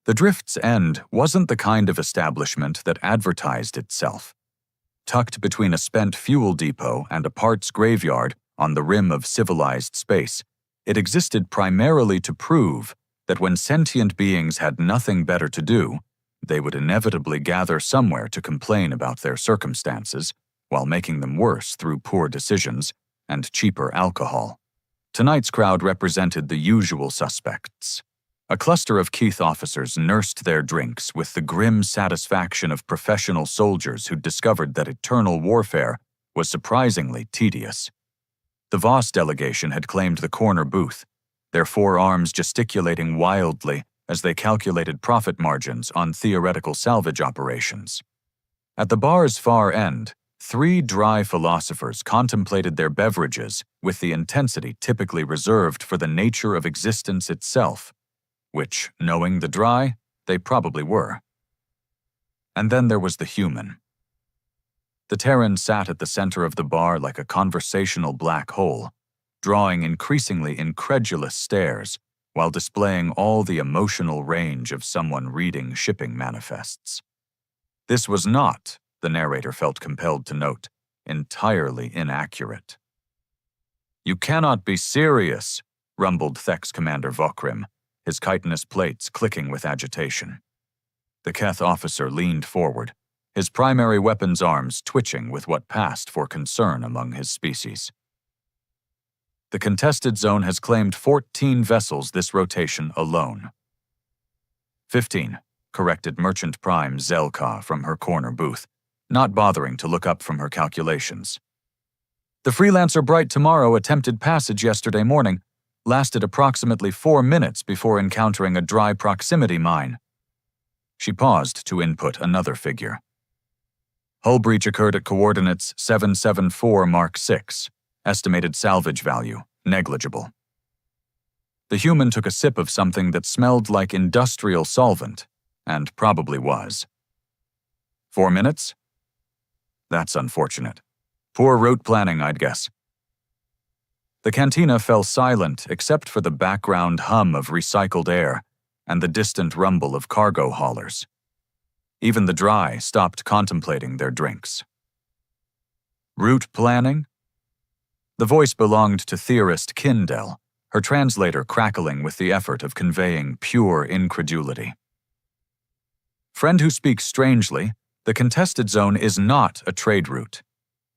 The Drift's end wasn't the kind of establishment that advertised itself. Tucked between a spent fuel depot and a parts graveyard on the rim of civilized space, it existed primarily to prove that when sentient beings had nothing better to do, they would inevitably gather somewhere to complain about their circumstances while making them worse through poor decisions and cheaper alcohol. Tonight's crowd represented the usual suspects. A cluster of Keith officers nursed their drinks with the grim satisfaction of professional soldiers who'd discovered that eternal warfare was surprisingly tedious. The Voss delegation had claimed the corner booth, their forearms gesticulating wildly as they calculated profit margins on theoretical salvage operations. At the bar's far end, 3 dry philosophers contemplated their beverages with the intensity typically reserved for the nature of existence itself, which, knowing the dry, they probably were. And then there was the human. The Terran sat at the center of the bar like a conversational black hole, drawing increasingly incredulous stares while displaying all the emotional range of someone reading shipping manifests. This was not, the narrator felt compelled to note, entirely inaccurate. "You cannot be serious," rumbled Thek's commander Vokrim, his chitinous plates clicking with agitation. The Keth officer leaned forward, his primary weapon's arms twitching with what passed for concern among his species. "The contested zone has claimed 14 vessels this rotation alone." 15, corrected Merchant Prime Zelka from her corner booth, not bothering to look up from her calculations. "The Freelancer Bright Tomorrow attempted passage yesterday morning, lasted approximately 4 minutes before encountering a dry proximity mine." She paused to input another figure. "Hull breach occurred at coordinates 774 Mark 6. Estimated salvage value, negligible." The human took a sip of something that smelled like industrial solvent, and probably was. 4 minutes? That's unfortunate. Poor route planning, I'd guess. The cantina fell silent except for the background hum of recycled air and the distant rumble of cargo haulers. Even the dry stopped contemplating their drinks. Route planning? The voice belonged to theorist Kindel, her translator crackling with the effort of conveying pure incredulity. "Friend who speaks strangely, the contested zone is not a trade route.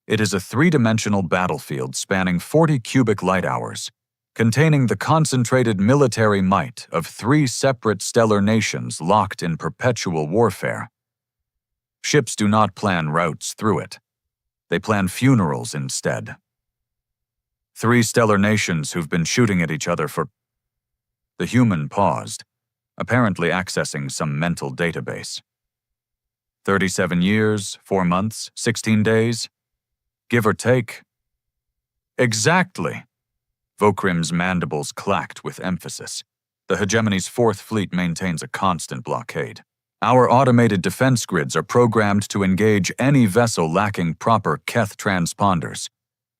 It is a 3-dimensional battlefield spanning 40 cubic light hours, containing the concentrated military might of 3 separate stellar nations locked in perpetual warfare. Ships do not plan routes through it. They plan funerals instead. 3 stellar nations who've been shooting at each other for..." The human paused, apparently accessing some mental database. 37 years, 4 months, 16 days? Give or take. Exactly. Vokrim's mandibles clacked with emphasis. The hegemony's 4th Fleet maintains a constant blockade. Our automated defense grids are programmed to engage any vessel lacking proper Keth transponders.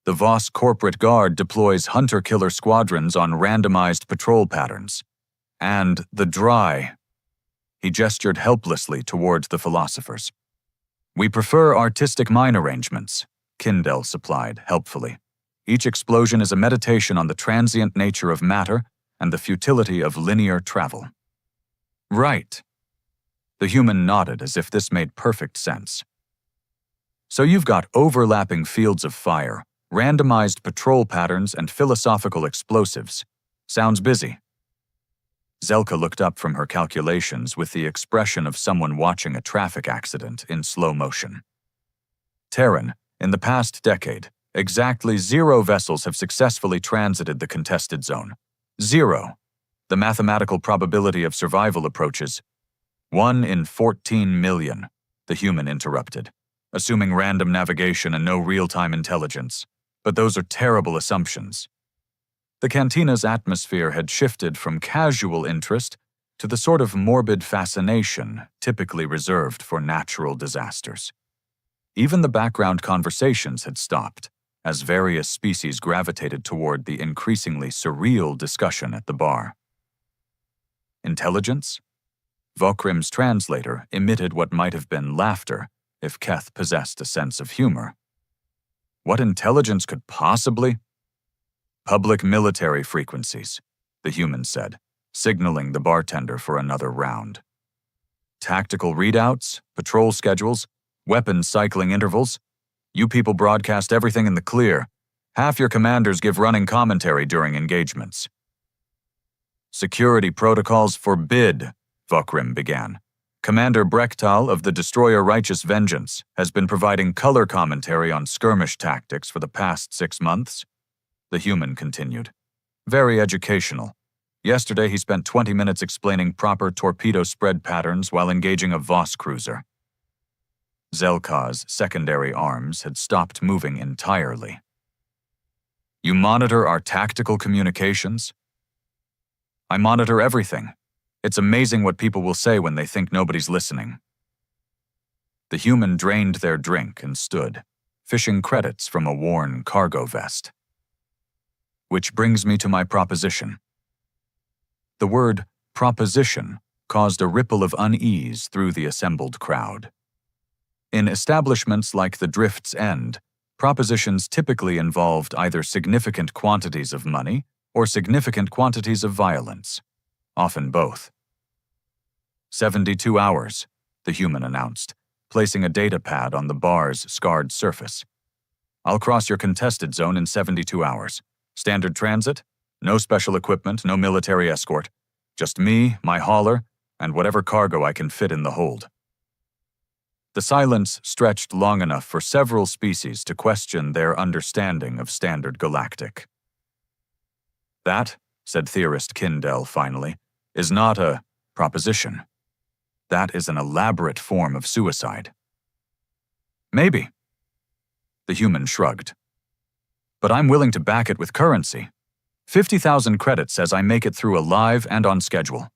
The Voss Corporate Guard deploys hunter-killer squadrons on randomized patrol patterns. And the dry. He gestured helplessly towards the philosophers. "We prefer artistic mine arrangements," Kindel supplied helpfully. "Each explosion is a meditation on the transient nature of matter and the futility of linear travel." "Right." The human nodded as if this made perfect sense. "So you've got overlapping fields of fire, randomized patrol patterns, and philosophical explosives. Sounds busy." Zelka looked up from her calculations with the expression of someone watching a traffic accident in slow motion. "Terran, in the past decade, exactly 0 vessels have successfully transited the contested zone. 0. The mathematical probability of survival approaches 1 in 14 million, the human interrupted, assuming random navigation and no real-time intelligence. But those are terrible assumptions. The cantina's atmosphere had shifted from casual interest to the sort of morbid fascination typically reserved for natural disasters. Even the background conversations had stopped, as various species gravitated toward the increasingly surreal discussion at the bar. Intelligence? Vokrim's translator emitted what might have been laughter if Keth possessed a sense of humor. What intelligence could possibly? Public military frequencies, the human said, signaling the bartender for another round. Tactical readouts, patrol schedules, weapons cycling intervals. You people broadcast everything in the clear. Half your commanders give running commentary during engagements. Security protocols forbid, Vokrim began. Commander Brechtal of the destroyer Righteous Vengeance has been providing color commentary on skirmish tactics for the past 6 months. The human continued. Very educational. Yesterday he spent 20 minutes explaining proper torpedo spread patterns while engaging a Voss cruiser. Zelka's secondary arms had stopped moving entirely. You monitor our tactical communications? I monitor everything. It's amazing what people will say when they think nobody's listening. The human drained their drink and stood, fishing credits from a worn cargo vest. Which brings me to my proposition. The word proposition caused a ripple of unease through the assembled crowd. In establishments like the Drift's End, propositions typically involved either significant quantities of money or significant quantities of violence, often both. 72 hours, the human announced, placing a data pad on the bar's scarred surface. I'll cross your contested zone in 72 hours. Standard transit, no special equipment, no military escort. Just me, my hauler, and whatever cargo I can fit in the hold. The silence stretched long enough for several species to question their understanding of Standard Galactic. That, said theorist Kindell finally, is not a proposition. That is an elaborate form of suicide. Maybe. The human shrugged. But I'm willing to back it with currency. 50,000 credits says I make it through alive and on schedule.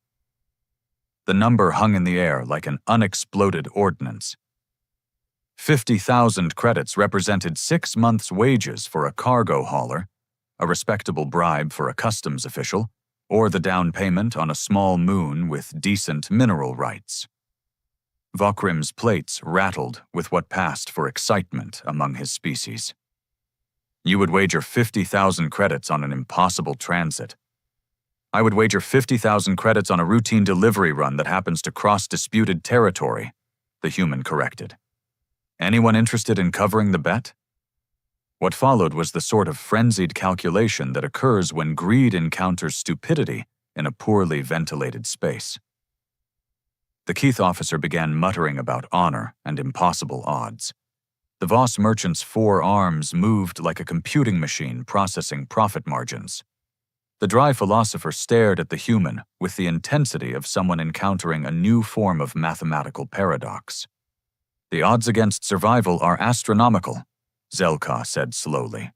The number hung in the air like an unexploded ordnance. 50,000 credits represented 6 months' wages for a cargo hauler, a respectable bribe for a customs official, or the down payment on a small moon with decent mineral rights. Vokrim's plates rattled with what passed for excitement among his species. You would wager 50,000 credits on an impossible transit. I would wager 50,000 credits on a routine delivery run that happens to cross disputed territory, the human corrected. Anyone interested in covering the bet? What followed was the sort of frenzied calculation that occurs when greed encounters stupidity in a poorly ventilated space. The Keith officer began muttering about honor and impossible odds. The Voss merchant's 4 arms moved like a computing machine processing profit margins. The dry philosopher stared at the human with the intensity of someone encountering a new form of mathematical paradox. The odds against survival are astronomical, Zelka said slowly.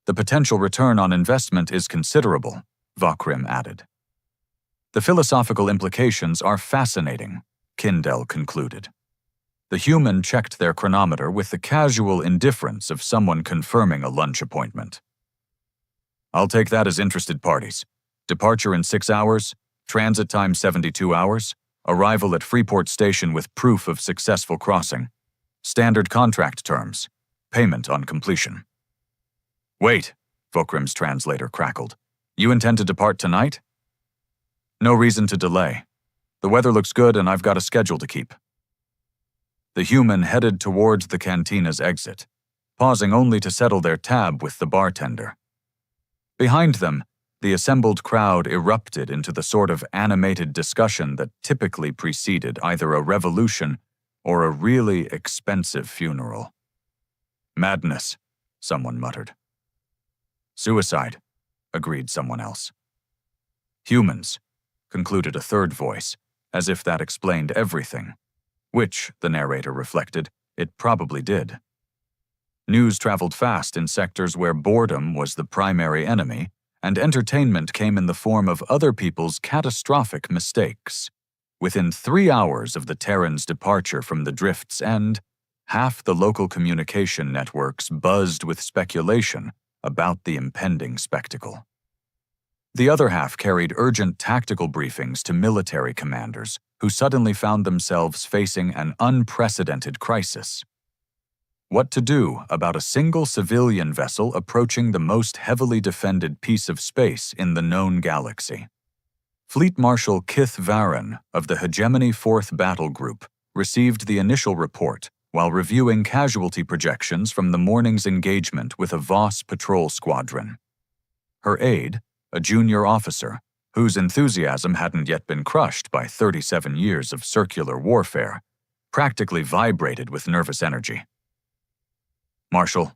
The potential return on investment is considerable, Vokrim added. The philosophical implications are fascinating, Kindell concluded. The human checked their chronometer with the casual indifference of someone confirming a lunch appointment. I'll take that as interested parties. Departure in 6 hours, transit time 72 hours, arrival at Freeport Station with proof of successful crossing. Standard contract terms. Payment on completion. Wait, Vokrim's translator crackled. You intend to depart tonight? No reason to delay. The weather looks good and I've got a schedule to keep. The human headed towards the cantina's exit, pausing only to settle their tab with the bartender. Behind them, the assembled crowd erupted into the sort of animated discussion that typically preceded either a revolution or a really expensive funeral. Madness, someone muttered. Suicide, agreed someone else. Humans, concluded a third voice, as if that explained everything, which, the narrator reflected, it probably did. News traveled fast in sectors where boredom was the primary enemy, and entertainment came in the form of other people's catastrophic mistakes. Within 3 hours of the Terran's departure from the Drift's End, half the local communication networks buzzed with speculation about the impending spectacle. The other half carried urgent tactical briefings to military commanders who suddenly found themselves facing an unprecedented crisis. What to do about a single civilian vessel approaching the most heavily defended piece of space in the known galaxy? Fleet Marshal Kith Varon of the Hegemony 4th Battle Group received the initial report while reviewing casualty projections from the morning's engagement with a Voss patrol squadron. Her aide, a junior officer, whose enthusiasm hadn't yet been crushed by 37 years of circular warfare, practically vibrated with nervous energy. Marshal,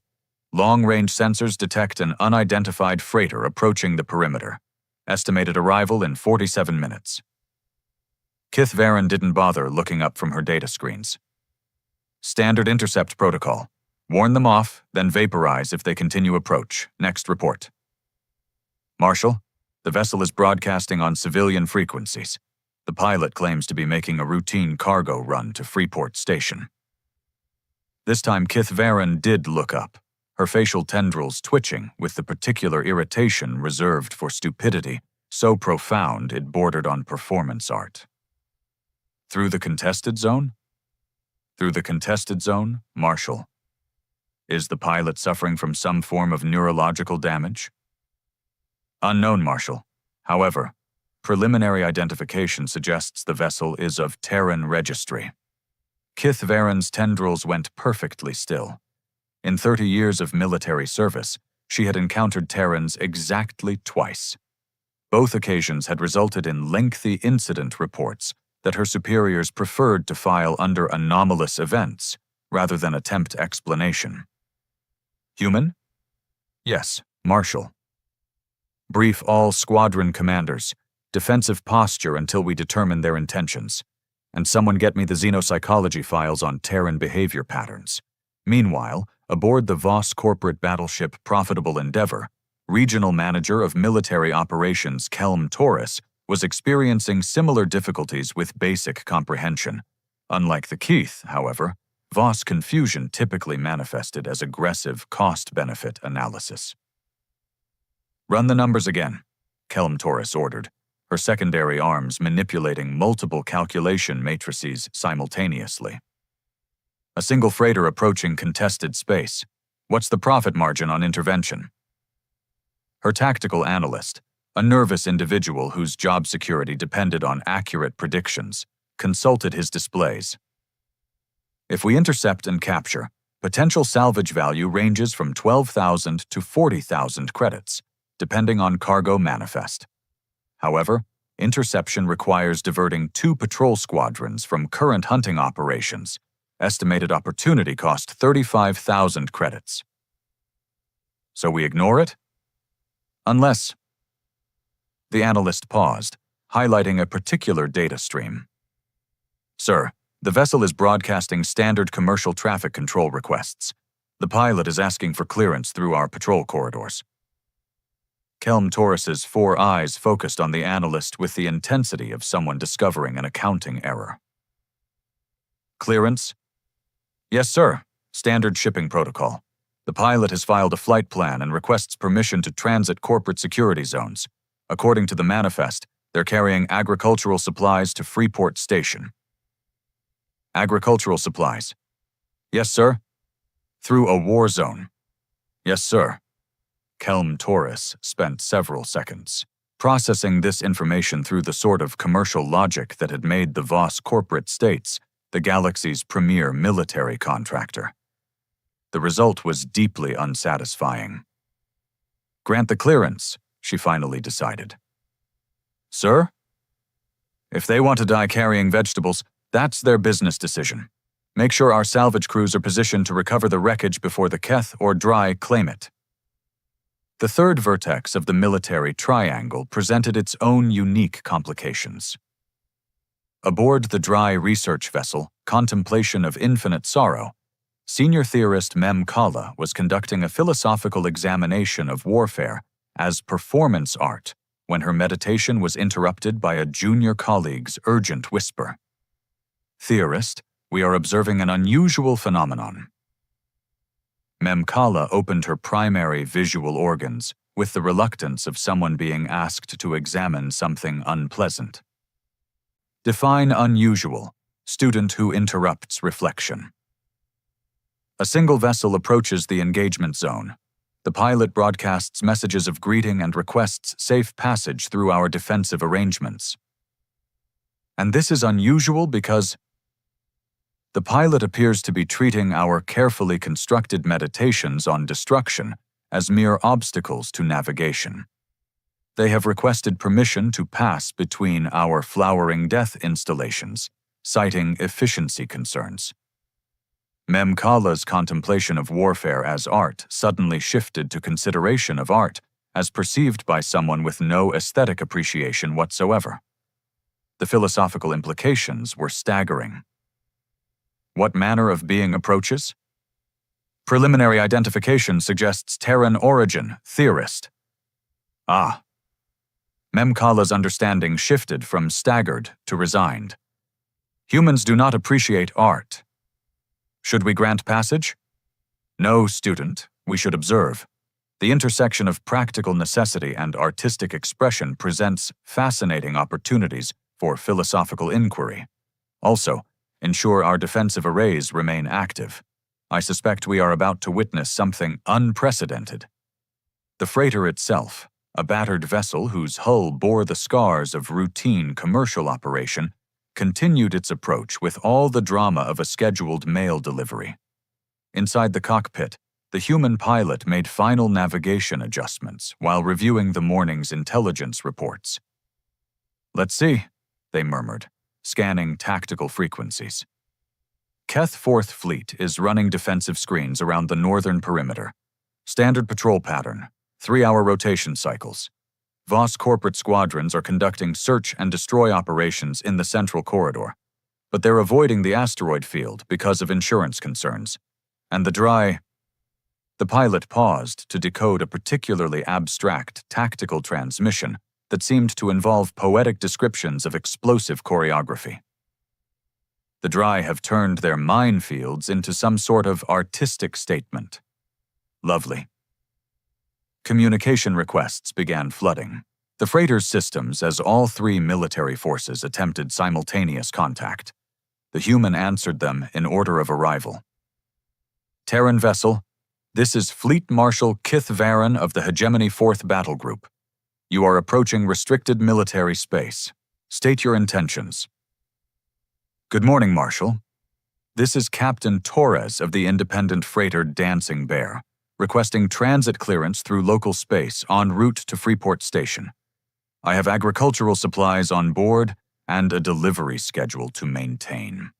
long-range sensors detect an unidentified freighter approaching the perimeter. Estimated arrival in 47 minutes. Kith Varon didn't bother looking up from her data screens. Standard intercept protocol. Warn them off, then vaporize if they continue approach. Next report. Marshal, the vessel is broadcasting on civilian frequencies. The pilot claims to be making a routine cargo run to Freeport Station. This time Kith Varon did look up, her facial tendrils twitching with the particular irritation reserved for stupidity, so profound it bordered on performance art. Through the contested zone? Through the contested zone, Marshal. Is the pilot suffering from some form of neurological damage? Unknown, Marshal. However, preliminary identification suggests the vessel is of Terran registry. Kith Varon's tendrils went perfectly still. In 30 years of military service, she had encountered Terrans exactly twice. Both occasions had resulted in lengthy incident reports that her superiors preferred to file under anomalous events rather than attempt explanation. Human? Yes, Marshal. Brief all squadron commanders. Defensive posture until we determine their intentions. And someone get me the xenopsychology files on Terran behavior patterns. Meanwhile, aboard the Voss corporate battleship Profitable Endeavor, Regional Manager of Military Operations Kelm Taurus was experiencing similar difficulties with basic comprehension. Unlike the Keith, however, Voss confusion typically manifested as aggressive cost-benefit analysis. Run the numbers again, Kelm Taurus ordered, her secondary arms manipulating multiple calculation matrices simultaneously. A single freighter approaching contested space. What's the profit margin on intervention? Her tactical analyst, a nervous individual whose job security depended on accurate predictions, consulted his displays. If we intercept and capture, potential salvage value ranges from 12,000 to 40,000 credits, depending on cargo manifest. However, interception requires diverting 2 patrol squadrons from current hunting operations. Estimated opportunity cost 35,000 credits. So we ignore it? Unless... The analyst paused, highlighting a particular data stream. Sir, the vessel is broadcasting standard commercial traffic control requests. The pilot is asking for clearance through our patrol corridors. Kelm Taurus's 4 eyes focused on the analyst with the intensity of someone discovering an accounting error. Clearance? Yes, sir. Standard shipping protocol. The pilot has filed a flight plan and requests permission to transit corporate security zones. According to the manifest, they're carrying agricultural supplies to Freeport Station. Agricultural supplies? Yes, sir. Through a war zone? Yes, sir. Kelm Taurus spent several seconds processing this information through the sort of commercial logic that had made the Voss corporate states the galaxy's premier military contractor. The result was deeply unsatisfying. Grant the clearance, she finally decided. Sir? If they want to die carrying vegetables, that's their business decision. Make sure our salvage crews are positioned to recover the wreckage before the Keth or Dry claim it. The third vertex of the military triangle presented its own unique complications. Aboard the Dry research vessel, Contemplation of Infinite Sorrow, senior theorist Mem Kala was conducting a philosophical examination of warfare as performance art when her meditation was interrupted by a junior colleague's urgent whisper. Theorist, we are observing an unusual phenomenon. Mem Kala opened her primary visual organs, with the reluctance of someone being asked to examine something unpleasant. Define unusual, student who interrupts reflection. A single vessel approaches the engagement zone. The pilot broadcasts messages of greeting and requests safe passage through our defensive arrangements. And this is unusual because the pilot appears to be treating our carefully constructed meditations on destruction as mere obstacles to navigation. They have requested permission to pass between our flowering death installations, citing efficiency concerns. Memkala's contemplation of warfare as art suddenly shifted to consideration of art as perceived by someone with no aesthetic appreciation whatsoever. The philosophical implications were staggering. What manner of being approaches? Preliminary identification suggests Terran origin, theorist. Ah. Memkala's understanding shifted from staggered to resigned. Humans do not appreciate art. Should we grant passage? No, student, we should observe. The intersection of practical necessity and artistic expression presents fascinating opportunities for philosophical inquiry. Also, ensure our defensive arrays remain active. I suspect we are about to witness something unprecedented. The freighter itself, a battered vessel whose hull bore the scars of routine commercial operation, continued its approach with all the drama of a scheduled mail delivery. Inside the cockpit, the human pilot made final navigation adjustments while reviewing the morning's intelligence reports. "Let's see," they murmured, scanning tactical frequencies. Keth 4th Fleet is running defensive screens around the northern perimeter. Standard patrol pattern, 3-hour rotation cycles. Voss corporate squadrons are conducting search and destroy operations in the central corridor, but they're avoiding the asteroid field because of insurance concerns. And the pilot paused to decode a particularly abstract tactical transmission that seemed to involve poetic descriptions of explosive choreography. The Dry have turned their minefields into some sort of artistic statement. Lovely. Communication requests began flooding. The freighter's systems as all 3 military forces attempted simultaneous contact. The human answered them in order of arrival. Terran vessel, this is Fleet Marshal Kith Varen of the Hegemony 4th Battle Group. You are approaching restricted military space. State your intentions. Good morning, Marshal. This is Captain Torres of the independent freighter Dancing Bear, requesting transit clearance through local space en route to Freeport Station. I have agricultural supplies on board and a delivery schedule to maintain.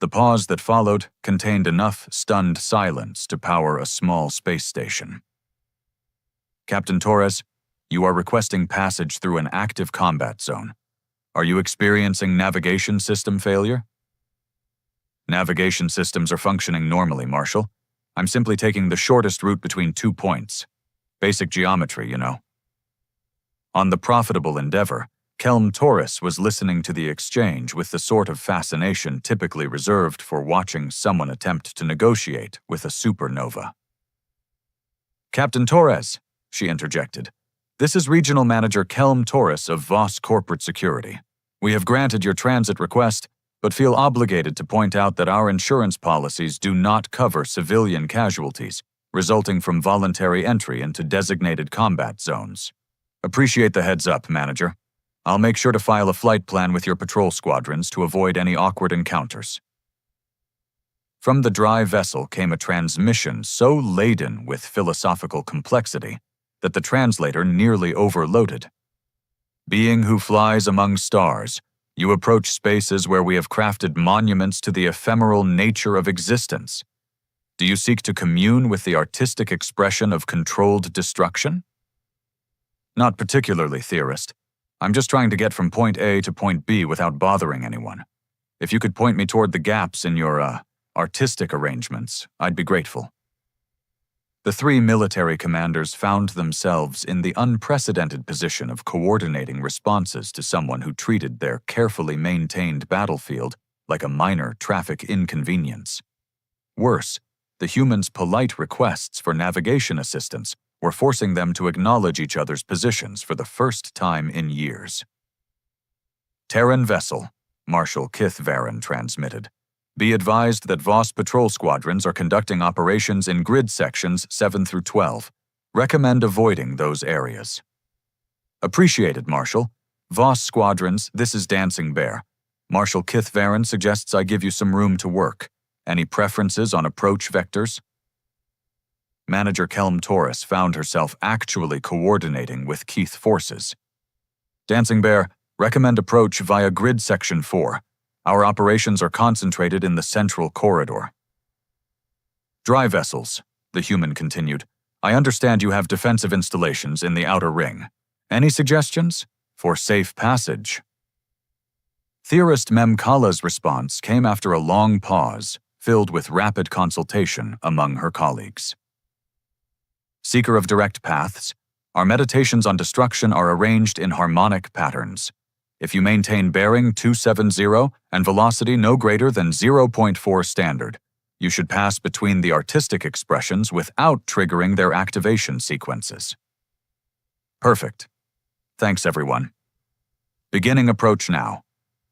The pause that followed contained enough stunned silence to power a small space station. Captain Torres, you are requesting passage through an active combat zone. Are you experiencing navigation system failure? Navigation systems are functioning normally, Marshal. I'm simply taking the shortest route between 2 points. Basic geometry, you know. On the profitable endeavor, Kelm Torres was listening to the exchange with the sort of fascination typically reserved for watching someone attempt to negotiate with a supernova. Captain Torres, she interjected, this is Regional Manager Kelm Torres of Voss Corporate Security. We have granted your transit request, but feel obligated to point out that our insurance policies do not cover civilian casualties resulting from voluntary entry into designated combat zones. Appreciate the heads up, Manager. I'll make sure to file a flight plan with your patrol squadrons to avoid any awkward encounters. From the Dry vessel came a transmission so laden with philosophical complexity that the translator nearly overloaded. Being who flies among stars, you approach spaces where we have crafted monuments to the ephemeral nature of existence. Do you seek to commune with the artistic expression of controlled destruction? Not particularly, theorist. I'm just trying to get from point A to point B without bothering anyone. If you could point me toward the gaps in your, artistic arrangements, I'd be grateful. The 3 military commanders found themselves in the unprecedented position of coordinating responses to someone who treated their carefully maintained battlefield like a minor traffic inconvenience. Worse, the humans' polite requests for navigation assistance were forcing them to acknowledge each other's positions for the first time in years. Terran vessel, Marshal Kith Varen transmitted. Be advised that Voss patrol squadrons are conducting operations in grid sections 7 through 12. Recommend avoiding those areas. Appreciated, Marshal. Voss squadrons, this is Dancing Bear. Marshal Kith Varen suggests I give you some room to work. Any preferences on approach vectors? Manager Kelm Torres found herself actually coordinating with Keith forces. Dancing Bear, recommend approach via grid section 4. Our operations are concentrated in the central corridor. Dry vessels, the human continued. I understand you have defensive installations in the outer ring. Any suggestions? For safe passage. Theorist Memkala's response came after a long pause, filled with rapid consultation among her colleagues. Seeker of direct paths, our meditations on destruction are arranged in harmonic patterns. If you maintain bearing 270 and velocity no greater than 0.4 standard, you should pass between the artistic expressions without triggering their activation sequences. Perfect. Thanks, everyone. Beginning approach now.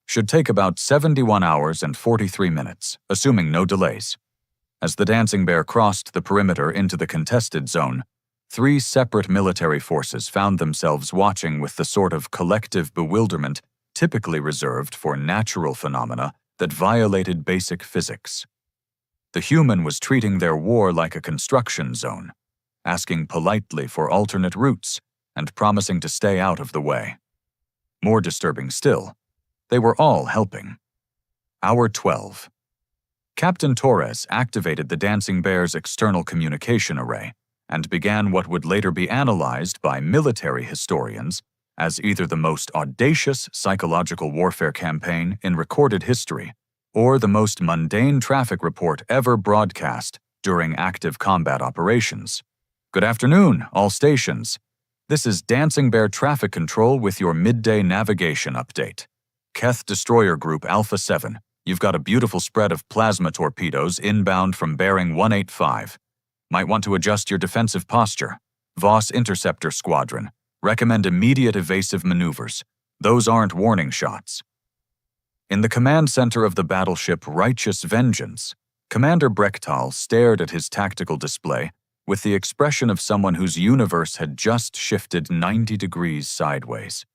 Should take about 71 hours and 43 minutes, assuming no delays. As the Dancing Bear crossed the perimeter into the contested zone, 3 separate military forces found themselves watching with the sort of collective bewilderment typically reserved for natural phenomena that violated basic physics. The human was treating their war like a construction zone, asking politely for alternate routes and promising to stay out of the way. More disturbing still, they were all helping. Hour 12. Captain Torres activated the Dancing Bear's external communication array and began what would later be analyzed by military historians as either the most audacious psychological warfare campaign in recorded history or the most mundane traffic report ever broadcast during active combat operations. Good afternoon, all stations. This is Dancing Bear Traffic Control with your midday navigation update. Keth Destroyer Group Alpha 7, you've got a beautiful spread of plasma torpedoes inbound from bearing 185. Might want to adjust your defensive posture. Voss Interceptor Squadron, recommend immediate evasive maneuvers. Those aren't warning shots. In the command center of the battleship Righteous Vengeance, Commander Brechtal stared at his tactical display with the expression of someone whose universe had just shifted 90 degrees sideways.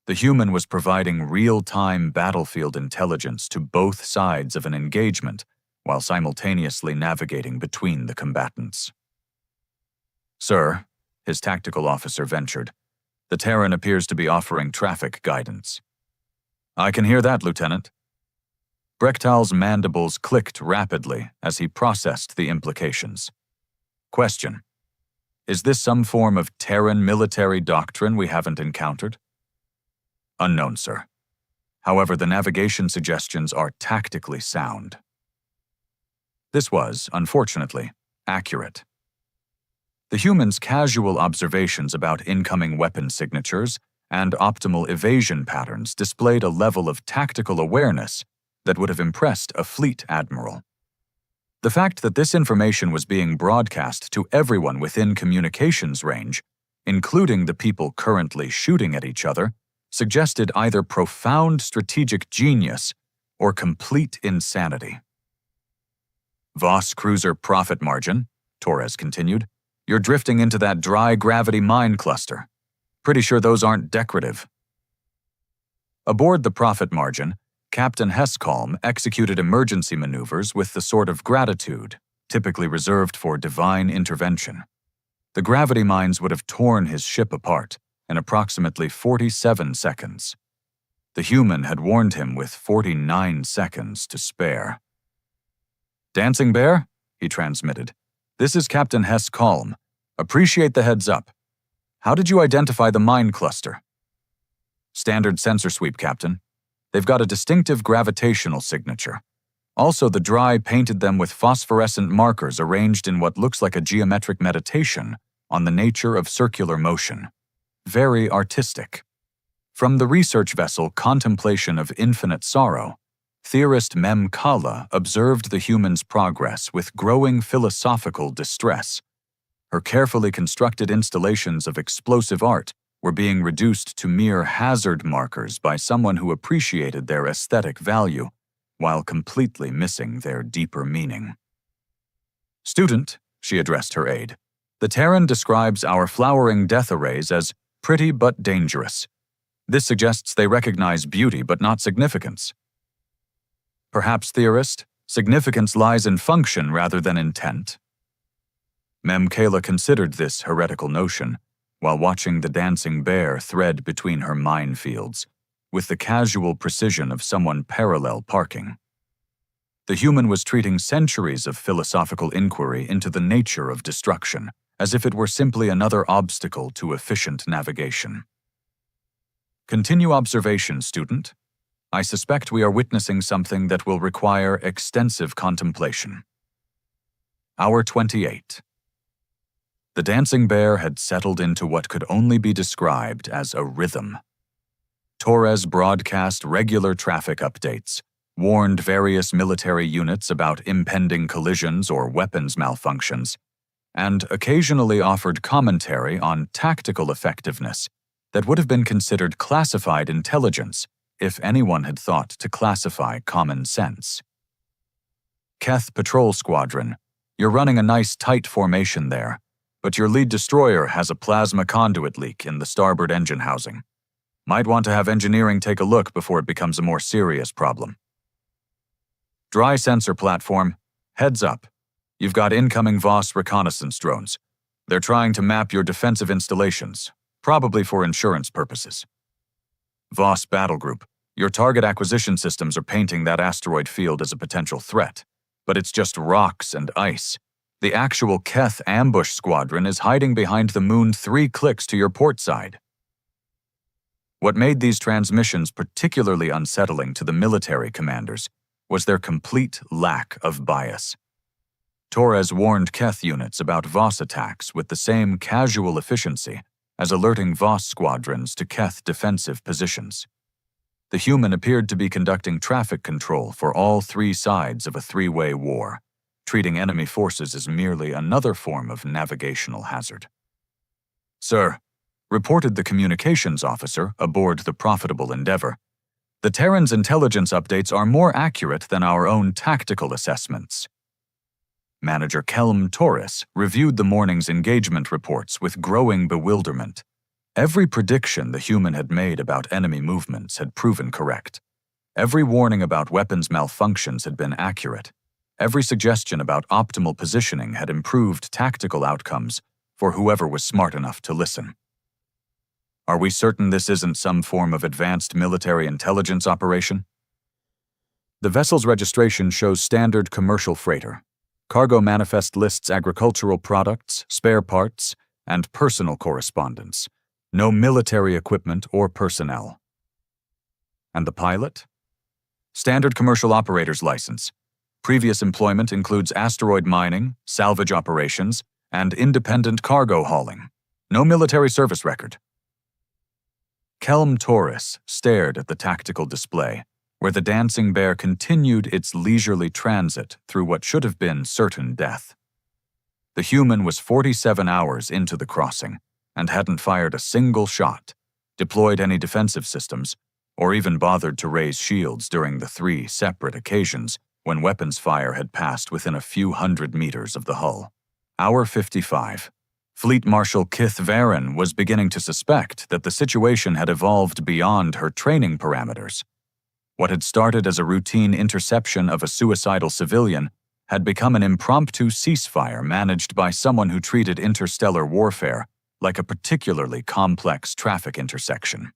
The human was providing real-time battlefield intelligence to both sides of an engagement while simultaneously navigating between the combatants. Sir, his tactical officer ventured, the Terran appears to be offering traffic guidance. I can hear that, Lieutenant. Brechtal's mandibles clicked rapidly as he processed the implications. Question. Is this some form of Terran military doctrine we haven't encountered? Unknown, sir. However, the navigation suggestions are tactically sound. This was, unfortunately, accurate. The human's casual observations about incoming weapon signatures and optimal evasion patterns displayed a level of tactical awareness that would have impressed a fleet admiral. The fact that this information was being broadcast to everyone within communications range, including the people currently shooting at each other, suggested either profound strategic genius or complete insanity. Voss Cruiser Profit Margin, Torres continued, you're drifting into that dry gravity mine cluster. Pretty sure those aren't decorative. Aboard the Profit Margin, Captain Heskalm executed emergency maneuvers with the sort of gratitude typically reserved for divine intervention. The gravity mines would have torn his ship apart in approximately 47 seconds. The human had warned him with 49 seconds to spare. Dancing Bear, he transmitted. This is Captain Heskalm. Appreciate the heads up. How did you identify the mine cluster? Standard sensor sweep, Captain. They've got a distinctive gravitational signature. Also, the dry painted them with phosphorescent markers arranged in what looks like a geometric meditation on the nature of circular motion. Very artistic. From the research vessel Contemplation of Infinite Sorrow, theorist Mem Kala observed the human's progress with growing philosophical distress. Her carefully constructed installations of explosive art were being reduced to mere hazard markers by someone who appreciated their aesthetic value, while completely missing their deeper meaning. "Student," she addressed her aide, "the Terran describes our flowering death arrays as pretty but dangerous. This suggests they recognize beauty but not significance." "Perhaps, theorist, significance lies in function rather than intent." Mem Kayla considered this heretical notion while watching the dancing bear thread between her minefields, with the casual precision of someone parallel parking. The human was treating centuries of philosophical inquiry into the nature of destruction, as if it were simply another obstacle to efficient navigation. "Continue observation, student. I suspect we are witnessing something that will require extensive contemplation." Hour 28. The dancing bear had settled into what could only be described as a rhythm. Torres broadcast regular traffic updates, warned various military units about impending collisions or weapons malfunctions, and occasionally offered commentary on tactical effectiveness that would have been considered classified intelligence if anyone had thought to classify common sense. "Keth Patrol Squadron, you're running a nice tight formation there, but your lead destroyer has a plasma conduit leak in the starboard engine housing. Might want to have engineering take a look before it becomes a more serious problem. Dry sensor platform, heads up. You've got incoming Voss reconnaissance drones. They're trying to map your defensive installations, probably for insurance purposes. Voss battle group, your target acquisition systems are painting that asteroid field as a potential threat, but it's just rocks and ice. The actual Keth ambush squadron is hiding behind the moon 3 clicks to your port side." What made these transmissions particularly unsettling to the military commanders was their complete lack of bias. Torres warned Keth units about Voss attacks with the same casual efficiency as alerting Voss squadrons to Keth defensive positions. The human appeared to be conducting traffic control for all 3 sides of a 3-way war, treating enemy forces as merely another form of navigational hazard. "Sir," reported the communications officer aboard the profitable Endeavor, "the Terran's intelligence updates are more accurate than our own tactical assessments." Manager Kelm Torres reviewed the morning's engagement reports with growing bewilderment. Every prediction the human had made about enemy movements had proven correct. Every warning about weapons malfunctions had been accurate. Every suggestion about optimal positioning had improved tactical outcomes for whoever was smart enough to listen. "Are we certain this isn't some form of advanced military intelligence operation?" "The vessel's registration shows standard commercial freighter. Cargo manifest lists agricultural products, spare parts, and personal correspondence. No military equipment or personnel." "And the pilot?" "Standard commercial operator's license. Previous employment includes asteroid mining, salvage operations, and independent cargo hauling. No military service record." Kelm Torres stared at the tactical display, where the dancing bear continued its leisurely transit through what should have been certain death. The human was 47 hours into the crossing and hadn't fired a single shot, deployed any defensive systems, or even bothered to raise shields during the 3 separate occasions when weapons fire had passed within a few hundred meters of the hull. Hour 55. Fleet Marshal Kith Varen was beginning to suspect that the situation had evolved beyond her training parameters. What had started as a routine interception of a suicidal civilian had become an impromptu ceasefire managed by someone who treated interstellar warfare like a particularly complex traffic intersection.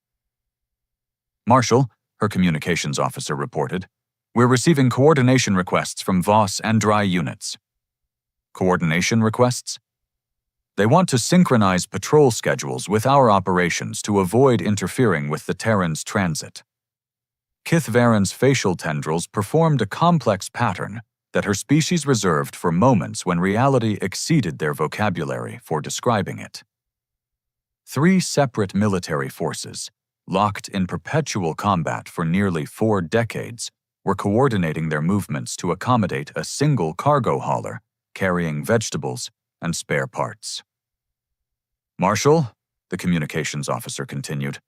"Marshal," her communications officer reported, "we're receiving coordination requests from Voss and Dry units." "Coordination requests?" "They want to synchronize patrol schedules with our operations to avoid interfering with the Terran's transit." Kith Varen's facial tendrils performed a complex pattern that her species reserved for moments when reality exceeded their vocabulary for describing it. 3 separate military forces, locked in perpetual combat for nearly 4 decades, were coordinating their movements to accommodate a single cargo hauler carrying vegetables and spare parts. "Marshal," the communications officer continued,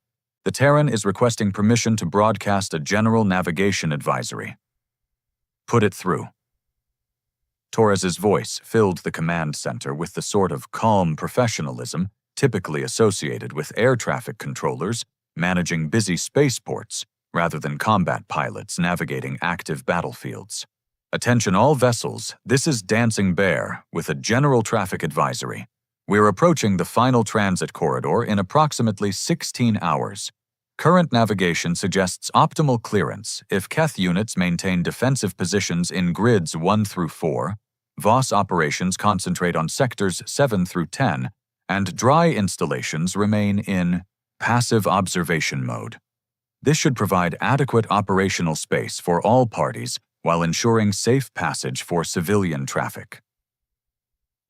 "the Terran is requesting permission to broadcast a general navigation advisory." "Put it through." Torres's voice filled the command center with the sort of calm professionalism typically associated with air traffic controllers managing busy spaceports rather than combat pilots navigating active battlefields. "Attention all vessels, this is Dancing Bear with a general traffic advisory. We're approaching the final transit corridor in approximately 16 hours. Current navigation suggests optimal clearance if Keth units maintain defensive positions in grids 1 through 4, VOS operations concentrate on sectors 7 through 10, and dry installations remain in passive observation mode. This should provide adequate operational space for all parties while ensuring safe passage for civilian traffic."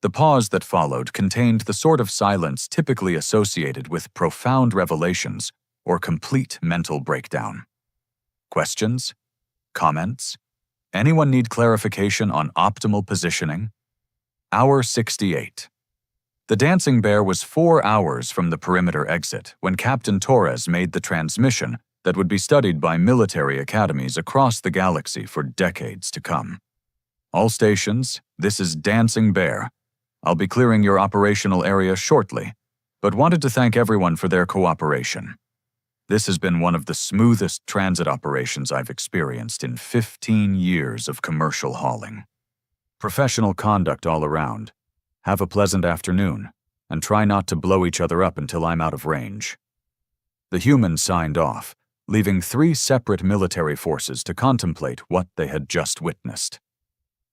The pause that followed contained the sort of silence typically associated with profound revelations or complete mental breakdown. Questions? Comments? Anyone need clarification on optimal positioning? Hour 68. The Dancing Bear was 4 hours from the perimeter exit when Captain Torres made the transmission that would be studied by military academies across the galaxy for decades to come. "All stations, this is Dancing Bear. I'll be clearing your operational area shortly, but wanted to thank everyone for their cooperation. This has been one of the smoothest transit operations I've experienced in 15 years of commercial hauling. Professional conduct all around. Have a pleasant afternoon, and try not to blow each other up until I'm out of range." The humans signed off, leaving 3 separate military forces to contemplate what they had just witnessed.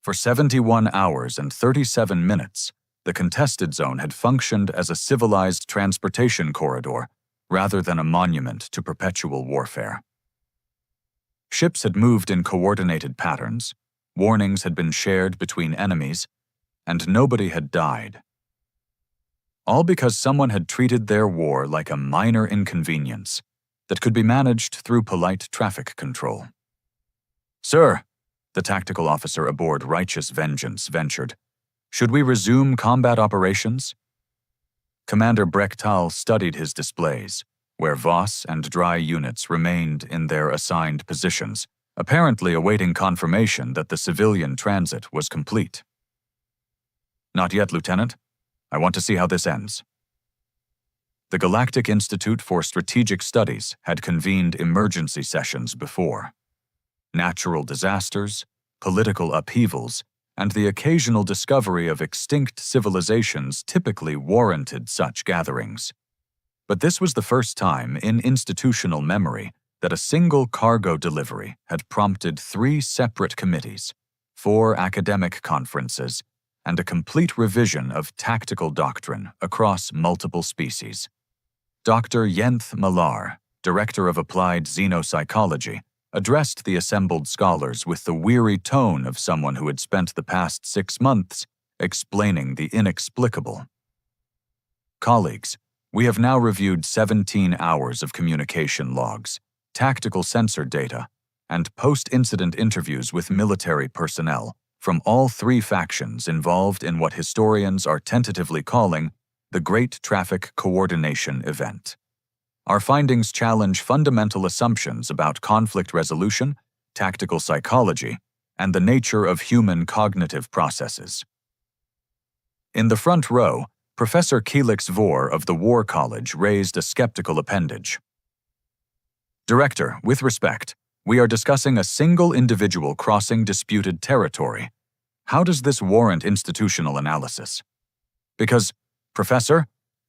For 71 hours and 37 minutes, the contested zone had functioned as a civilized transportation corridor rather than a monument to perpetual warfare. Ships had moved in coordinated patterns, warnings had been shared between enemies, and nobody had died. All because someone had treated their war like a minor inconvenience that could be managed through polite traffic control. "Sir," the tactical officer aboard Righteous Vengeance ventured, "should we resume combat operations?" Commander Brechtal studied his displays, where VOS and dry units remained in their assigned positions, apparently awaiting confirmation that the civilian transit was complete. "Not yet, Lieutenant. I want to see how this ends." The Galactic Institute for Strategic Studies had convened emergency sessions before. Natural disasters, political upheavals, and the occasional discovery of extinct civilizations typically warranted such gatherings. But this was the first time in institutional memory that a single cargo delivery had prompted 3 separate committees, 4 academic conferences, and a complete revision of tactical doctrine across multiple species. Dr. Yenth Malar, Director of Applied Xenopsychology, addressed the assembled scholars with the weary tone of someone who had spent the past 6 months explaining the inexplicable. "Colleagues, we have now reviewed 17 hours of communication logs, tactical sensor data, and post-incident interviews with military personnel from all 3 factions involved in what historians are tentatively calling the Great Traffic Coordination Event. Our findings challenge fundamental assumptions about conflict resolution, tactical psychology, and the nature of human cognitive processes." In the front row, Professor Kelix Vor of the War College raised a skeptical appendage. "Director, with respect, we are discussing a single individual crossing disputed territory. How does this warrant institutional analysis? Because, Professor,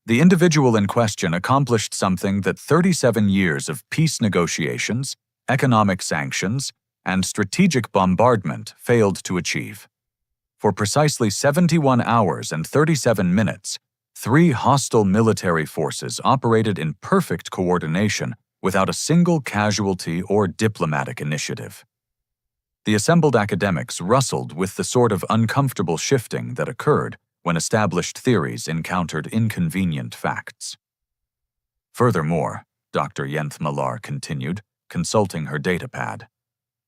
the individual in question accomplished something that 37 years of peace negotiations, economic sanctions, and strategic bombardment failed to achieve. For precisely 71 hours and 37 minutes, 3 hostile military forces operated in perfect coordination without a single casualty or diplomatic initiative." The assembled academics rustled with the sort of uncomfortable shifting that occurred when established theories encountered inconvenient facts. "Furthermore," Dr. Yenth Malar continued, consulting her datapad,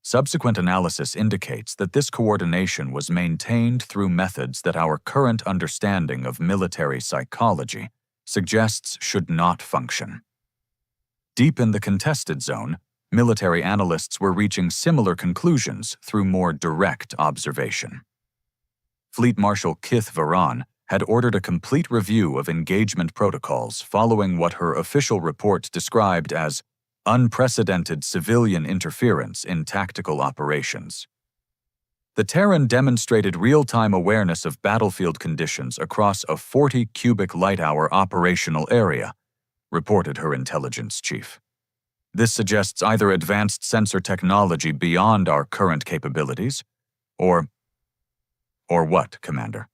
Subsequent analysis indicates that this coordination was maintained through methods that our current understanding of military psychology suggests should not function. Deep in the contested zone, military analysts were reaching similar conclusions through more direct observation. Fleet Marshal Kith Varan had ordered a complete review of engagement protocols following what her official report described as unprecedented civilian interference in tactical operations. The Terran demonstrated real-time awareness of battlefield conditions across a 40 cubic light-hour operational area, reported her intelligence chief. This suggests either advanced sensor technology beyond our current capabilities, or what, Commander?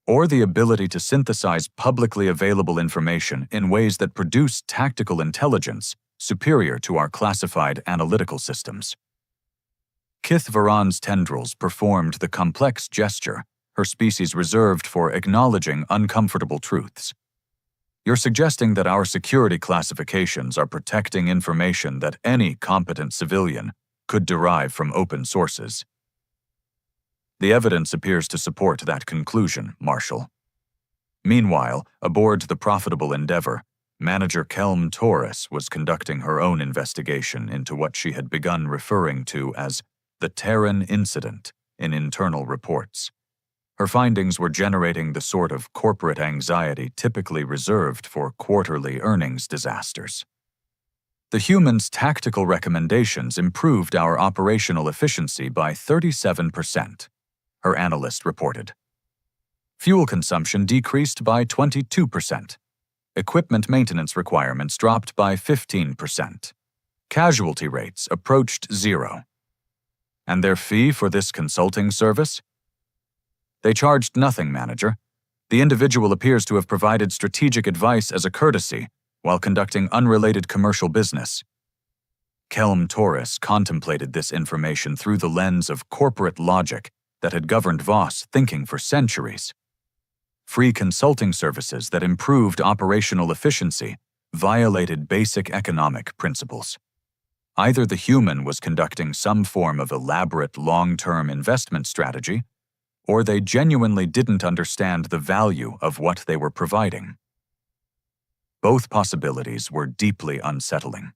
Or the ability to synthesize publicly available information in ways that produce tactical intelligence superior to our classified analytical systems. Kith Varan's tendrils performed the complex gesture her species reserved for acknowledging uncomfortable truths. You're suggesting that our security classifications are protecting information that any competent civilian could derive from open sources. The evidence appears to support that conclusion, Marshal. Meanwhile, aboard the profitable Endeavour, Manager Kelm Torres was conducting her own investigation into what she had begun referring to as the Terran incident in internal reports. Her findings were generating the sort of corporate anxiety typically reserved for quarterly earnings disasters. The humans' tactical recommendations improved our operational efficiency by 37%, her analyst reported. Fuel consumption decreased by 22%. Equipment maintenance requirements dropped by 15%. Casualty rates approached 0. And their fee for this consulting service? They charged nothing, Manager. The individual appears to have provided strategic advice as a courtesy while conducting unrelated commercial business. Kelm Torres contemplated this information through the lens of corporate logic that had governed Voss thinking for centuries. Free consulting services that improved operational efficiency violated basic economic principles. Either the human was conducting some form of elaborate long-term investment strategy, or they genuinely didn't understand the value of what they were providing. Both possibilities were deeply unsettling.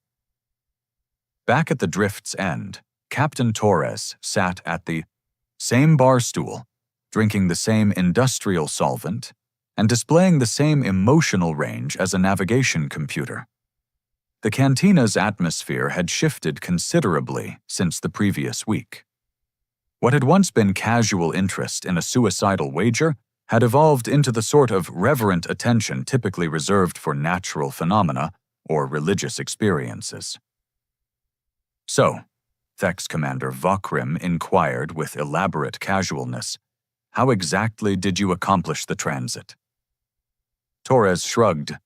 Back at the drift's end, Captain Torres sat at the same bar stool, drinking the same industrial solvent, and displaying the same emotional range as a navigation computer. The cantina's atmosphere had shifted considerably since the previous week. What had once been casual interest in a suicidal wager had evolved into the sort of reverent attention typically reserved for natural phenomena or religious experiences. So, Thex Commander Vokrim inquired with elaborate casualness, how exactly did you accomplish the transit? Torres shrugged,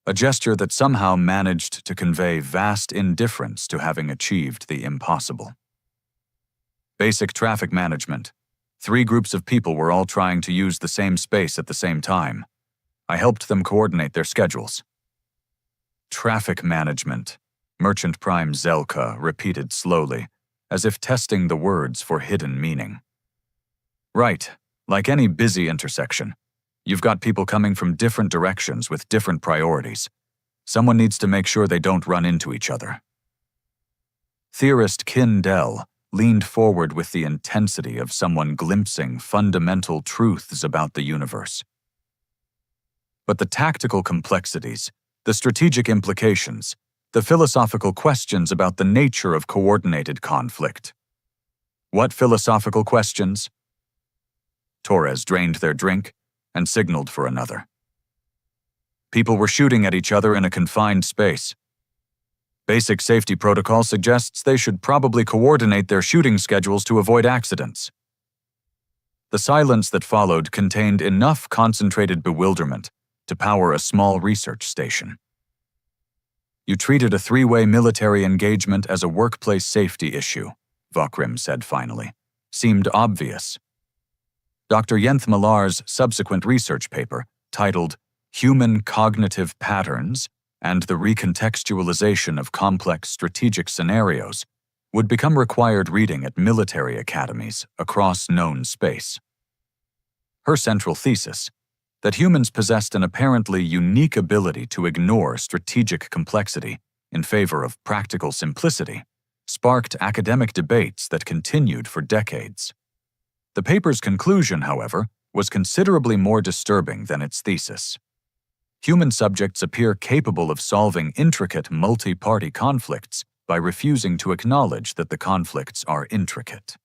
a gesture that somehow managed to convey vast indifference to having achieved the impossible. Basic traffic management. 3 groups of people were all trying to use the same space at the same time. I helped them coordinate their schedules. Traffic management, Merchant Prime Zelka repeated slowly, as if testing the words for hidden meaning. Right, like any busy intersection. You've got people coming from different directions with different priorities. Someone needs to make sure they don't run into each other. Theorist Kin Dell leaned forward with the intensity of someone glimpsing fundamental truths about the universe. But the tactical complexities, the strategic implications, the philosophical questions about the nature of coordinated conflict. What philosophical questions? Torres drained their drink and signaled for another. People were shooting at each other in a confined space. Basic safety protocol suggests they should probably coordinate their shooting schedules to avoid accidents. The silence that followed contained enough concentrated bewilderment to power a small research station. You treated a 3-way military engagement as a workplace safety issue, Vokrim said finally. Seemed obvious. Dr. Yenth Millar's subsequent research paper, titled Human Cognitive Patterns and the Recontextualization of Complex Strategic Scenarios, would become required reading at military academies across known space. Her central thesis, that humans possessed an apparently unique ability to ignore strategic complexity in favor of practical simplicity, sparked academic debates that continued for decades. The paper's conclusion, however, was considerably more disturbing than its thesis. Human subjects appear capable of solving intricate multi-party conflicts by refusing to acknowledge that the conflicts are intricate.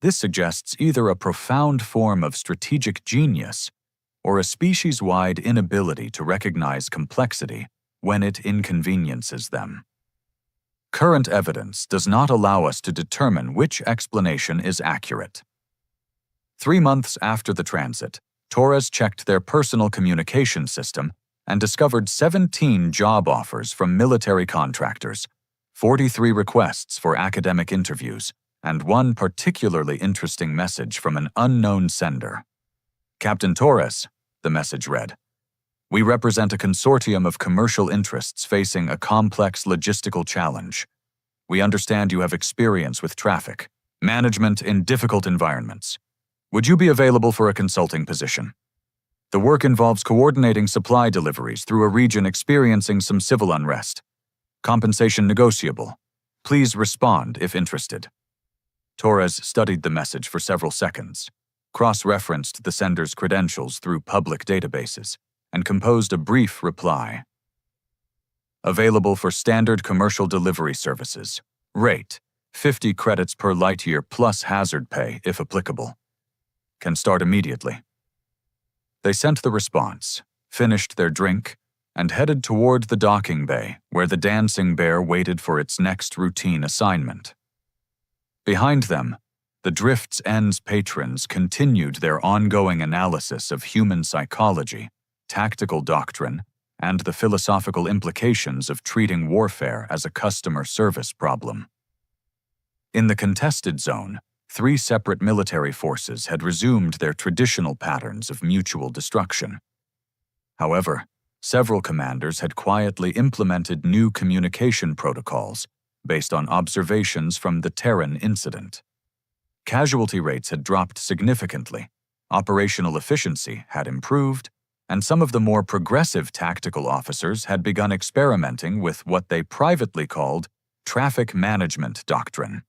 This suggests either a profound form of strategic genius or a species-wide inability to recognize complexity when it inconveniences them. Current evidence does not allow us to determine which explanation is accurate. 3 months after the transit, Torres checked their personal communication system and discovered 17 job offers from military contractors, 43 requests for academic interviews, and one particularly interesting message from an unknown sender. "Captain Torres," the message read, "we represent a consortium of commercial interests facing a complex logistical challenge. We understand you have experience with traffic, management in difficult environments. Would you be available for a consulting position? The work involves coordinating supply deliveries through a region experiencing some civil unrest. Compensation negotiable. Please respond if interested." Torres studied the message for several seconds, cross-referenced the sender's credentials through public databases, and composed a brief reply. "Available for standard commercial delivery services. Rate, 50 credits per light year plus hazard pay if applicable. Can start immediately." They sent the response, finished their drink, and headed toward the docking bay where the dancing bear waited for its next routine assignment. Behind them, the Drift's End's patrons continued their ongoing analysis of human psychology, tactical doctrine, and the philosophical implications of treating warfare as a customer service problem. In the contested zone, 3 separate military forces had resumed their traditional patterns of mutual destruction. However, several commanders had quietly implemented new communication protocols based on observations from the Terran incident. Casualty rates had dropped significantly, operational efficiency had improved, and some of the more progressive tactical officers had begun experimenting with what they privately called traffic management doctrine.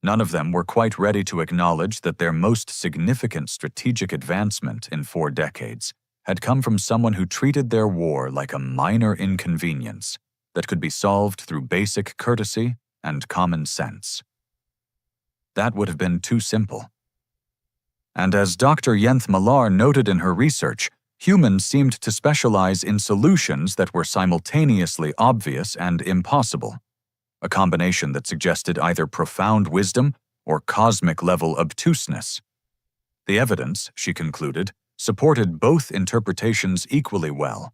None of them were quite ready to acknowledge that their most significant strategic advancement in 4 decades had come from someone who treated their war like a minor inconvenience that could be solved through basic courtesy and common sense. That would have been too simple. And as Dr. Yenth Malar noted in her research, humans seemed to specialize in solutions that were simultaneously obvious and impossible, a combination that suggested either profound wisdom or cosmic-level obtuseness. The evidence, she concluded, supported both interpretations equally well.